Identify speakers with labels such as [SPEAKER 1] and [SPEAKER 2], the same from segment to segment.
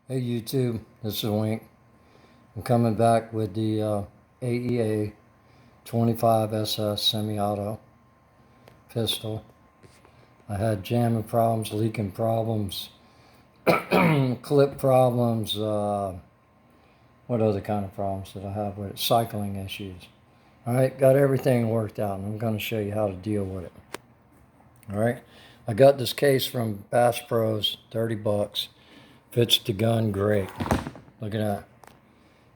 [SPEAKER 1] Hey YouTube, this is Wink. I'm coming back with the AEA 25 SS semi-auto pistol. I had jamming problems, leaking problems, clip problems, what other kind of problems did I have with it? Cycling issues. Alright, got everything worked out and I'm going to show you how to deal with it. Alright, I got this case from Bass Pros, 30 bucks. Fits the gun great. Look at that.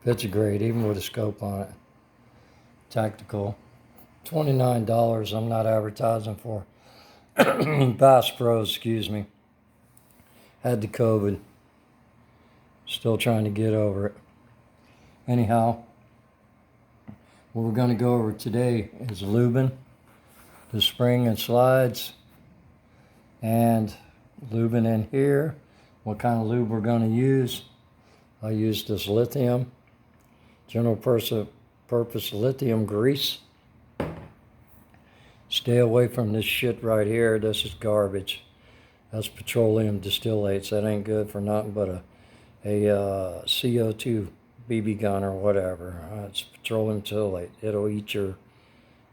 [SPEAKER 1] Fits it great, even with a scope on it. Tactical. $29. I'm not advertising for Bass Pros, excuse me. Had the COVID. Still trying to get over it. Anyhow, what we're going to go over today is lubing the spring and slides, and lubing in here. What kind of lube we're going to use. I use this lithium, general purpose lithium grease. Stay away from this shit right here. This is garbage. That's petroleum distillates. That ain't good for nothing but a CO2 BB gun or whatever. It's petroleum distillate. It'll eat your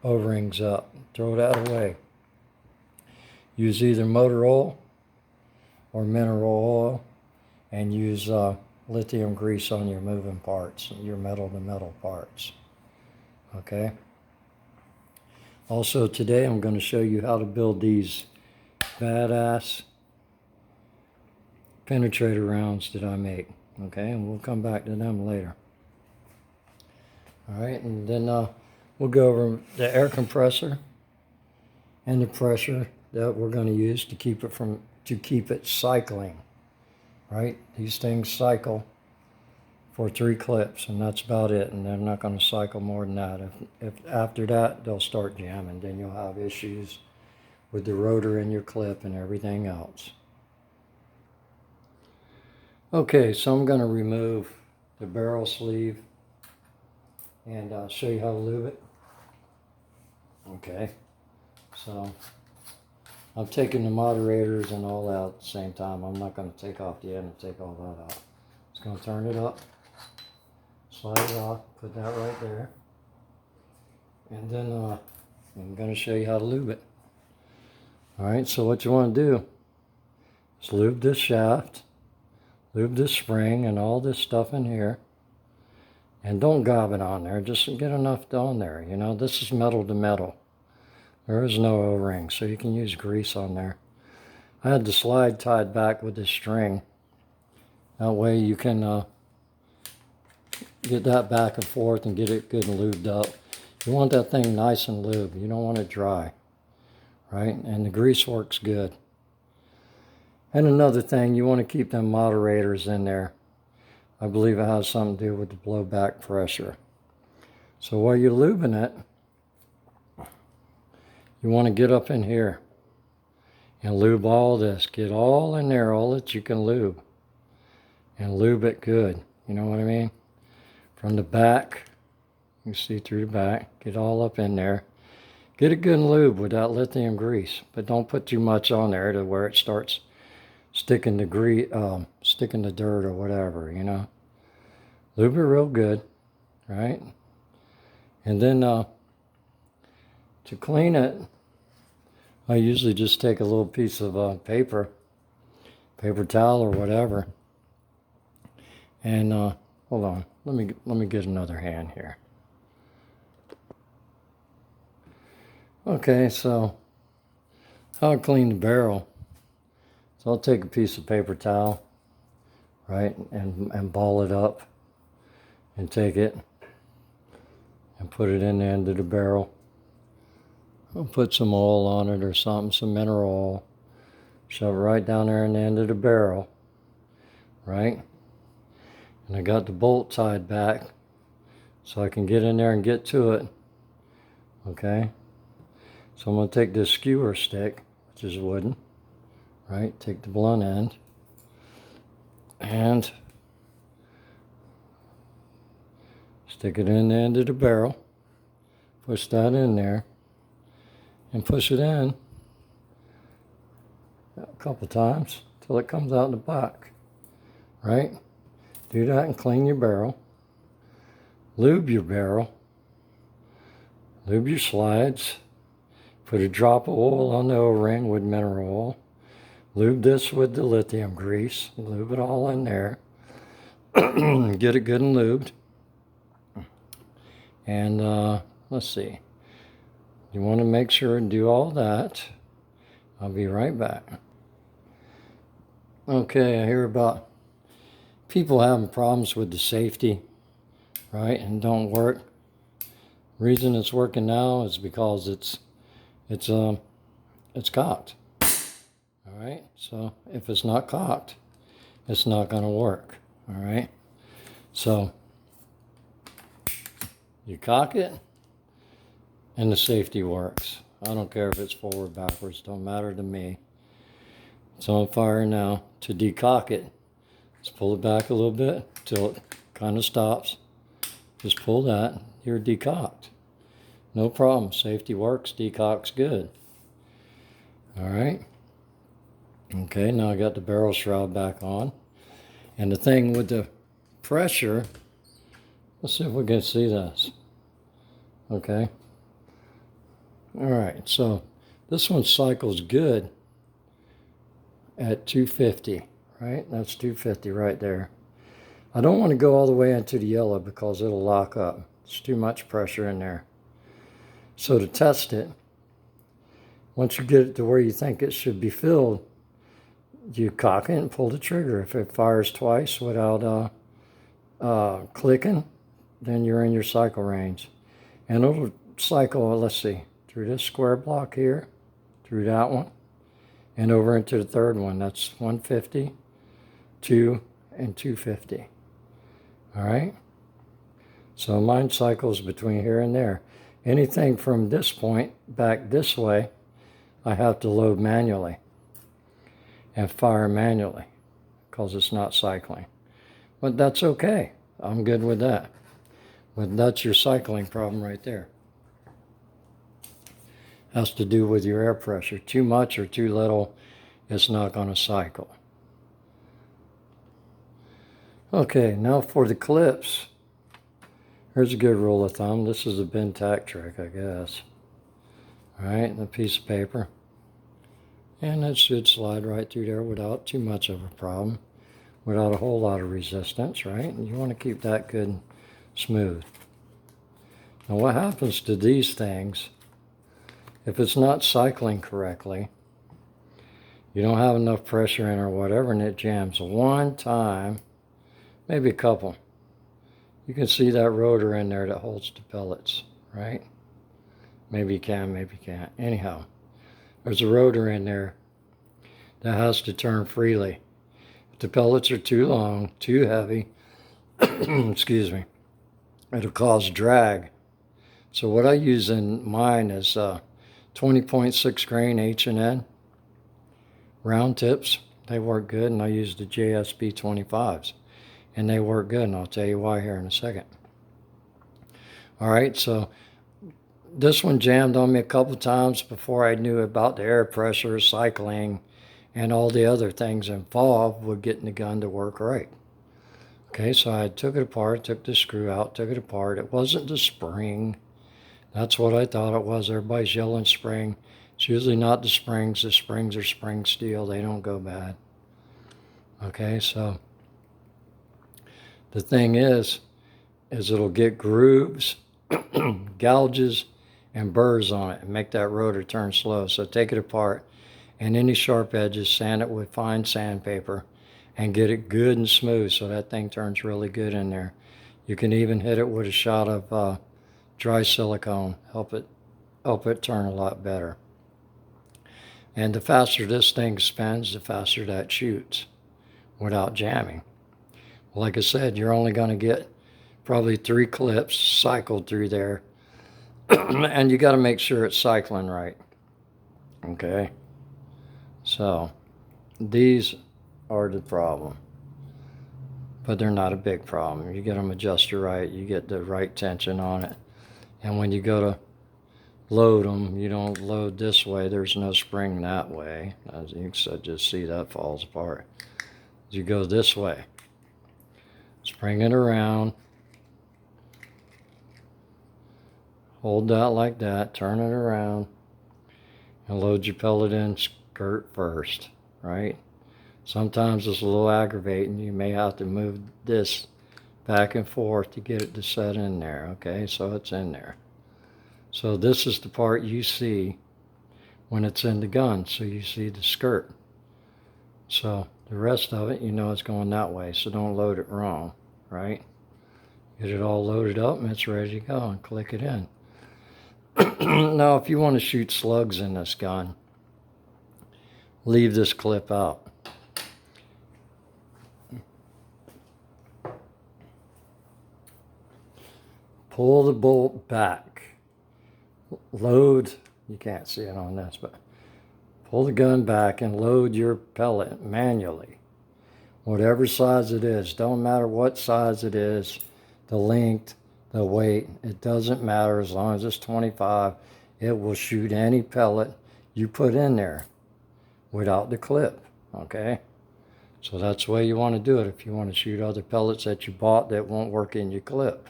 [SPEAKER 1] O-rings up. Throw that away. Use either motor oil or mineral oil, and use lithium grease on your moving parts, your metal to metal parts. Okay. Also today I'm going to show you how to build these badass penetrator rounds that I make. Okay, and we'll come back to them later. Alright, and then we'll go over the air compressor and the pressure that we're going to use to keep it cycling. Right, these things cycle for 3 clips, and that's about it, and they're not going to cycle more than that. If after that they'll start jamming, then you'll have issues with the rotor in your clip and everything else. Okay, so I'm going to remove the barrel sleeve and show you how to lube it. Okay, so I'm taking the moderators and all out at the same time. I'm not going to take off the end and take all that out. Just going to turn it up, slide it off, put that right there. And then I'm going to show you how to lube it. Alright, so what you want to do is lube this shaft, lube this spring and all this stuff in here. And don't gob it on there, just get enough on there. You know, this is metal to metal. There is no O-ring, so you can use grease on there. I had the slide tied back with this string. That way you can get that back and forth and get it good and lubed up. You want that thing nice and lubed. You don't want it dry, right? And the grease works good. And another thing, you want to keep them moderators in there. I believe it has something to do with the blowback pressure. So while you're lubing it, you want to get up in here and lube all this. Get all in there, all that you can lube. And lube it good. You know what I mean? From the back, you see through the back. Get all up in there. Get it good and lube with that lithium grease. But don't put too much on there to where it starts sticking to sticking to dirt or whatever, you know. Lube it real good, right? And then to clean it, I usually just take a little piece of paper towel or whatever, and hold on, let me get another hand here. Okay, so how I clean the barrel. So I'll take a piece of paper towel, right, and ball it up, and take it and put it in the end of the barrel. I'll put some oil on it or something, some mineral oil. Shove it right down there in the end of the barrel, right? And I got the bolt tied back so I can get in there and get to it, okay? So I'm going to take this skewer stick, which is wooden, right? Take the blunt end and stick it in the end of the barrel, push that in there, and push it in a couple times till it comes out the back, right? Do that and clean your barrel. Lube your barrel. Lube your slides. Put a drop of oil on the O-ring with mineral oil. Lube this with the lithium grease. Lube it all in there. Get it good and lubed. And let's see. You want to make sure and do all that. I'll be right back. Okay, I hear about people having problems with the safety, right, and don't work. Reason it's working now is because it's cocked. All right, so if it's not cocked, it's not going to work. All right, so you cock it and the safety works. I don't care if it's forward, backwards, don't matter to me. It's on fire now. To decock it, just pull it back a little bit till it kind of stops. Just pull that, you're decocked. No problem, safety works, decock's good. All right. Okay, now I got the barrel shroud back on. And the thing with the pressure, let's see if we can see this. Okay. All right, so this one cycles good at 250, right? That's 250 right there. I don't want to go all the way into the yellow because it'll lock up. It's too much pressure in there. So to test it, once you get it to where you think it should be filled, you cock it and pull the trigger. If it fires twice without clicking, then you're in your cycle range. And it'll cycle, let's see, through this square block here, through that one, and over into the third one. That's 150, 2, and 250. All right? So mine cycles between here and there. Anything from this point back this way, I have to load manually and fire manually because it's not cycling. But that's okay. I'm good with that. But that's your cycling problem right there. Has to do with your air pressure. Too much or too little, it's not going to cycle. Okay, now for the clips. Here's a good rule of thumb. This is a bin tack trick, I guess. All right, and a piece of paper. And it should slide right through there without too much of a problem, without a whole lot of resistance, right? And you want to keep that good and smooth. Now what happens to these things, if it's not cycling correctly, you don't have enough pressure in or whatever, and it jams one time, maybe a couple. You can see that rotor in there that holds the pellets, right? Maybe you can, maybe you can't. Anyhow, there's a rotor in there that has to turn freely. If the pellets are too long, too heavy, excuse me, it'll cause drag. So what I use in mine is 20.6 grain H&N round tips. They work good, and I use the JSB 25s, and they work good, and I'll tell you why here in a second. All right, so this one jammed on me a couple times before I knew about the air pressure, cycling, and all the other things involved with getting the gun to work right. Okay, so I took it apart, took the screw out, took it apart. It wasn't the spring. That's what I thought it was. Everybody's yelling spring. It's usually not the springs. The springs are spring steel. They don't go bad. Okay, so the thing is it'll get grooves, gouges, and burrs on it and make that rotor turn slow. So take it apart, and any sharp edges, sand it with fine sandpaper and get it good and smooth so that thing turns really good in there. You can even hit it with a shot of dry silicone, help it turn a lot better. And the faster this thing spins, the faster that shoots without jamming. Like I said, you're only going to get probably 3 clips cycled through there. And you got to make sure it's cycling right. Okay. So these are the problem. But they're not a big problem. You get them adjusted right. You get the right tension on it. And when you go to load them, you don't load this way. There's no spring that way. As you can just see, that falls apart. You go this way. Spring it around. Hold that like that, turn it around, and load your pellet in skirt first, right? Sometimes it's a little aggravating. You may have to move this back and forth to get it to set in there, okay? So it's in there. So this is the part you see when it's in the gun, so you see the skirt. So the rest of it, you know it's going that way, so don't load it wrong, right? Get it all loaded up and it's ready to go, and click it in. Now, if you want to shoot slugs in this gun, leave this clip out. Pull the bolt back. Load, you can't see it on this, but pull the gun back and load your pellet manually. Whatever size it is, don't matter what size it is, the length, the weight, it doesn't matter. As long as it's 25, it will shoot any pellet you put in there without the clip, okay? So that's the way you want to do it. If you want to shoot other pellets that you bought that won't work in your clip,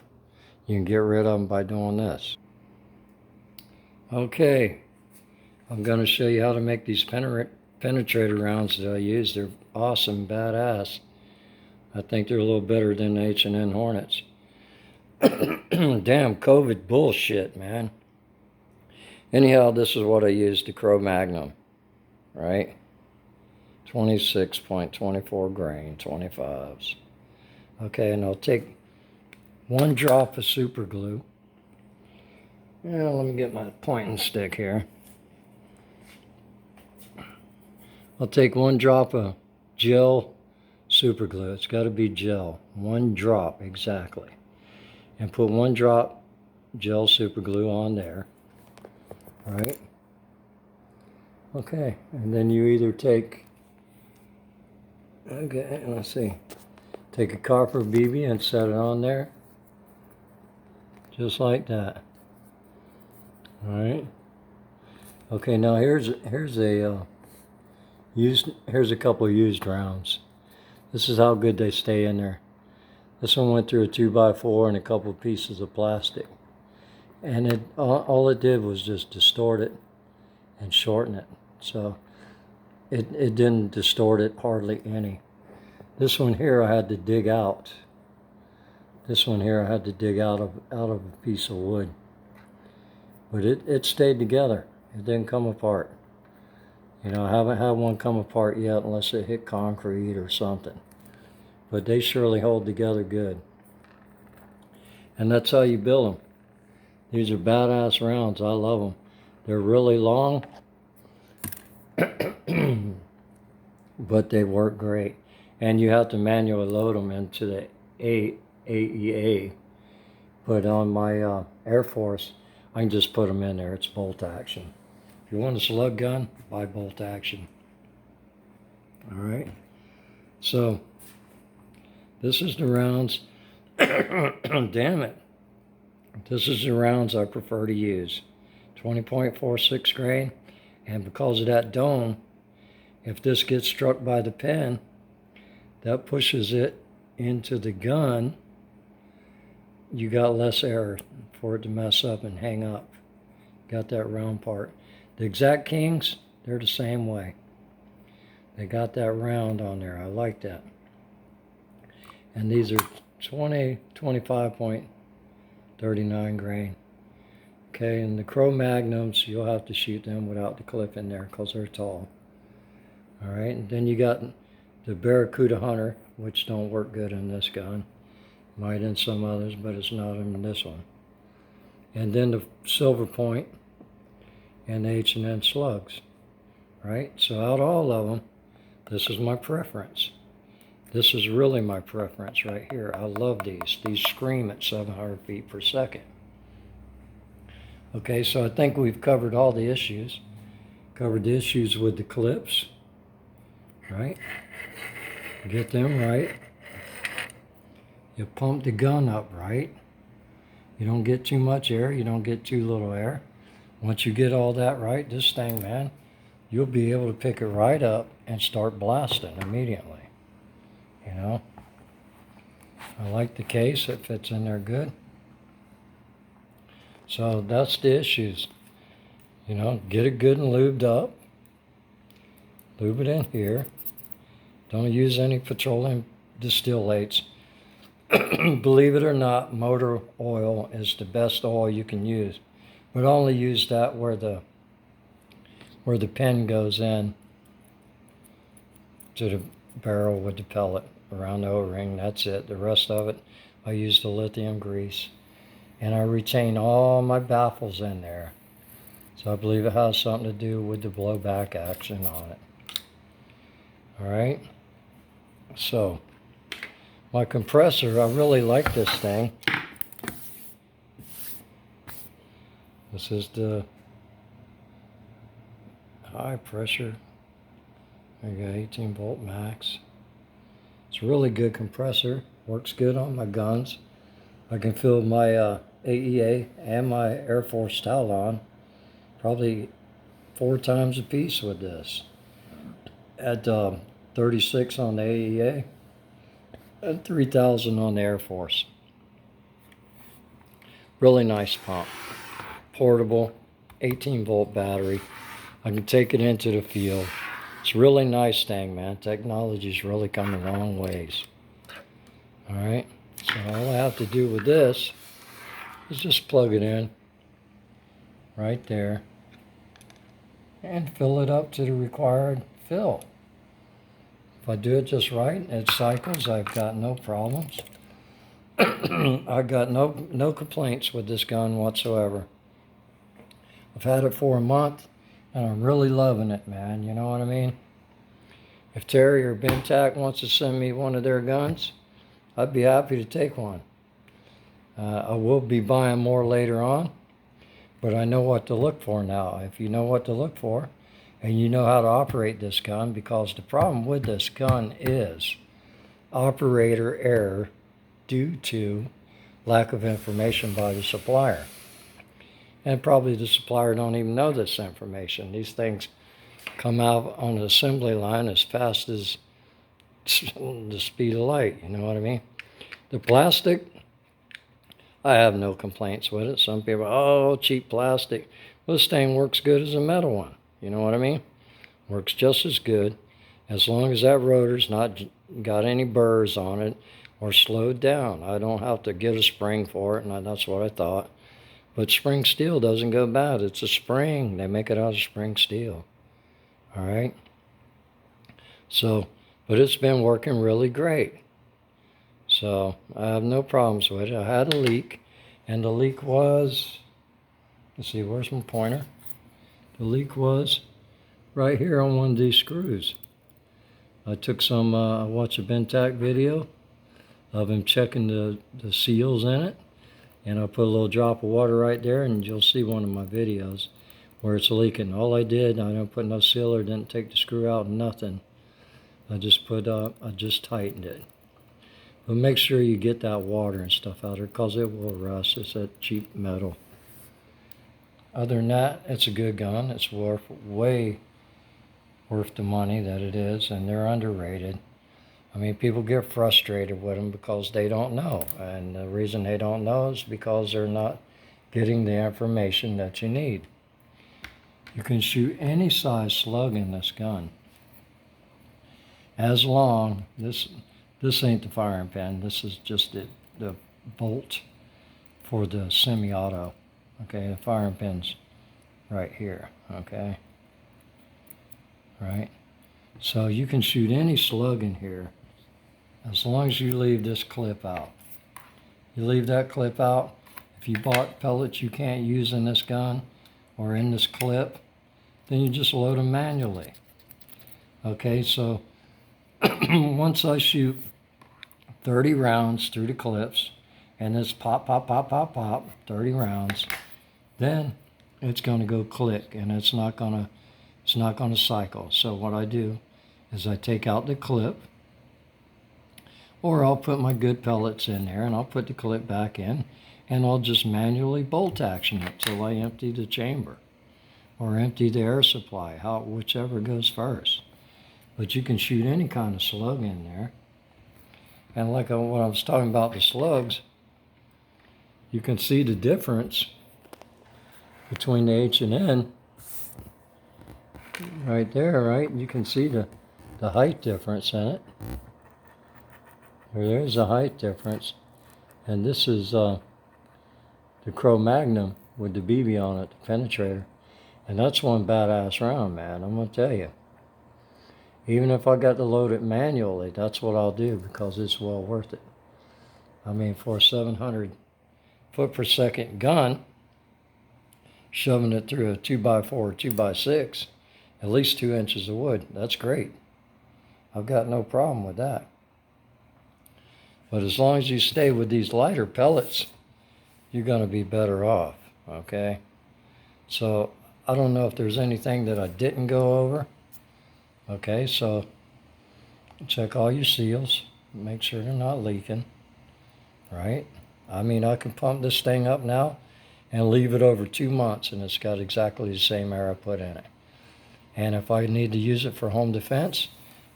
[SPEAKER 1] you can get rid of them by doing this. Okay, I'm going to show you how to make these penetrator rounds that I use. They're awesome, badass. I think they're a little better than the H&N Hornets. Damn COVID bullshit, man. Anyhow, this is what I use, the Cro-Magnon, right? 26.24 grain, 25s. Okay, and I'll take 1 drop of super glue. Yeah, let me get my pointing stick here. I'll take 1 drop of gel super glue. It's got to be gel. 1 drop, exactly. And put 1 drop gel super glue on there, right? Okay, and then you either take, okay, let's see, take a copper BB and set it on there, just like that. All right. Okay, now here's a couple of used rounds. This is how good they stay in there. This one went through a 2x4 and a couple of pieces of plastic. And all it did was just distort it and shorten it. So it didn't distort it hardly any. This one here I had to dig out. This one here I had to dig out of a piece of wood. But it stayed together. It didn't come apart. You know, I haven't had one come apart yet unless it hit concrete or something. But they surely hold together good. And that's how you build them. These are badass rounds. I love them. They're really long, but they work great. And you have to manually load them into the AEA. But on my Air Force, I can just put them in there. It's bolt action. If you want a slug gun, buy bolt action. All right. So this is the rounds. Damn it. This is the rounds I prefer to use. 20.46 grain. And because of that dome, if this gets struck by the pin, that pushes it into the gun. You got less air for it to mess up and hang up. Got that round part. The Exact Kings, they're the same way. They got that round on there. I like that. And these are 25.39 grain. Okay, and the Cro-Magnons, you'll have to shoot them without the clip in there because they're tall. All right, and then you got the Barracuda Hunter, which don't work good in this gun. Might in some others, but it's not in this one. And then the Silver Point and the H&N slugs. Right, so out of all of them, this is my preference. This is really my preference right here. I love these. These scream at 700 feet per second. Okay, so I think we've covered all the issues. Covered the issues with the clips, right? Get them right. You pump the gun up right. You don't get too much air. You don't get too little air. Once you get all that right, this thing, man, you'll be able to pick it right up and start blasting immediately. You know? I like the case, it fits in there good. So that's the issues. You know, get it good and lubed up. Lube it in here. Don't use any petroleum distillates. Believe it or not, motor oil is the best oil you can use. But only use that where the pin goes in to the barrel with the pellet around the O-ring. That's it. The rest of it, I use the lithium grease. And I retain all my baffles in there. So I believe it has something to do with the blowback action on it. Alright. So, my compressor, I really like this thing. This is the high pressure. I got 18 volt max. It's a really good compressor. Works good on my guns. I can fill my AEA and my Air Force Talon probably 4 times a piece with this. At 36 on the AEA and 3,000 on the Air Force. Really nice pump. Portable, 18 volt battery. I can take it into the field. It's a really nice thing, man. Technology's really come a long ways. Alright, so all I have to do with this is just plug it in right there and fill it up to the required fill. If I do it just right and it cycles, I've got no problems. I've got no complaints with this gun whatsoever. I've had it for a month and I'm really loving it, man. You know what I mean? If Terry or Bentac wants to send me one of their guns, I'd be happy to take one. I will be buying more later on, but I know what to look for now. If you know what to look for, and you know how to operate this gun, because the problem with this gun is operator error due to lack of information by the supplier. And probably the supplier don't even know this information. These things come out on the assembly line as fast as the speed of light, you know what I mean? The plastic, I have no complaints with it. Some people, oh, cheap plastic. Well, this thing works good as a metal one. You know what I mean? Works just as good as long as that rotor's not got any burrs on it or slowed down. I don't have to get a spring for it, and that's what I thought. But spring steel doesn't go bad. It's a spring. They make it out of spring steel. All right? So, but it's been working really great. So, I have no problems with it. I had a leak, and the leak was, let's see, where's my pointer? The leak was right here on one of these screws. I took some, I watched a Bentac video of him checking the seals in it. And I put a little drop of water right there, and you'll see one of my videos where it's leaking. All I did, I didn't put no sealer, didn't take the screw out, nothing. I just tightened it. But make sure you get that water and stuff out there, because it will rust. It's that cheap metal. Other than that, it's a good gun. It's way worth the money that it is, and they're underrated. I mean, people get frustrated with them because they don't know. And the reason they don't know is because they're not getting the information that you need. You can shoot any size slug in this gun. As long, this ain't the firing pin. This is just the bolt for the semi-auto. Okay, the firing pin's right here, okay? Right? So you can shoot any slug in here as long as you leave this clip out. You leave that clip out, if you bought pellets you can't use in this gun or in this clip, then you just load them manually. Okay, so once I shoot 30 rounds through the clips, and it's pop, pop, pop, pop, pop, 30 rounds, then it's going to go click, and it's not going to cycle. So what I do is I take out the clip, or I'll put my good pellets in there, and I'll put the clip back in, and I'll just manually bolt action it till I empty the chamber, or empty the air supply, whichever goes first. But you can shoot any kind of slug in there. And like when I was talking about the slugs, you can see the difference between the H and N right there, right? You can see the height difference in it. There's a height difference. And this is the Cro-Magnon with the BB on it, the Penetrator. And that's one badass round, man, I'm going to tell you. Even if I got to load it manually, that's what I'll do because it's well worth it. I mean, for a 700 foot per second gun, shoving it through a 2x4 or 2x6, at least 2 inches of wood, that's great. I've got no problem with that. But as long as you stay with these lighter pellets, you're going to be better off, okay? So I don't know if there's anything that I didn't go over. Okay, so check all your seals, make sure they're not leaking, right? I mean, I can pump this thing up now and leave it over 2 months and it's got exactly the same air I put in it. And if I need to use it for home defense,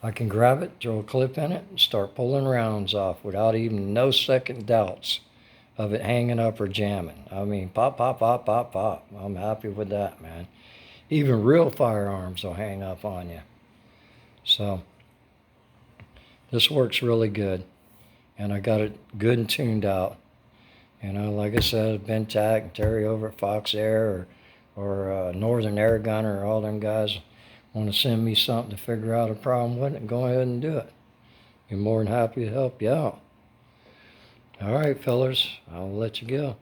[SPEAKER 1] I can grab it, throw a clip in it, and start pulling rounds off without even no second doubts of it hanging up or jamming. I mean, pop, pop, pop, pop, pop. I'm happy with that, man. Even real firearms will hang up on you. So this works really good, and I got it good and tuned out. You know, like I said, Ben Tack and Terry over at Fox Air or Northern Air Gunner, all them guys want to send me something to figure out a problem with it, go ahead and do it. Be more than happy to help you out. All right, fellas, I'll let you go.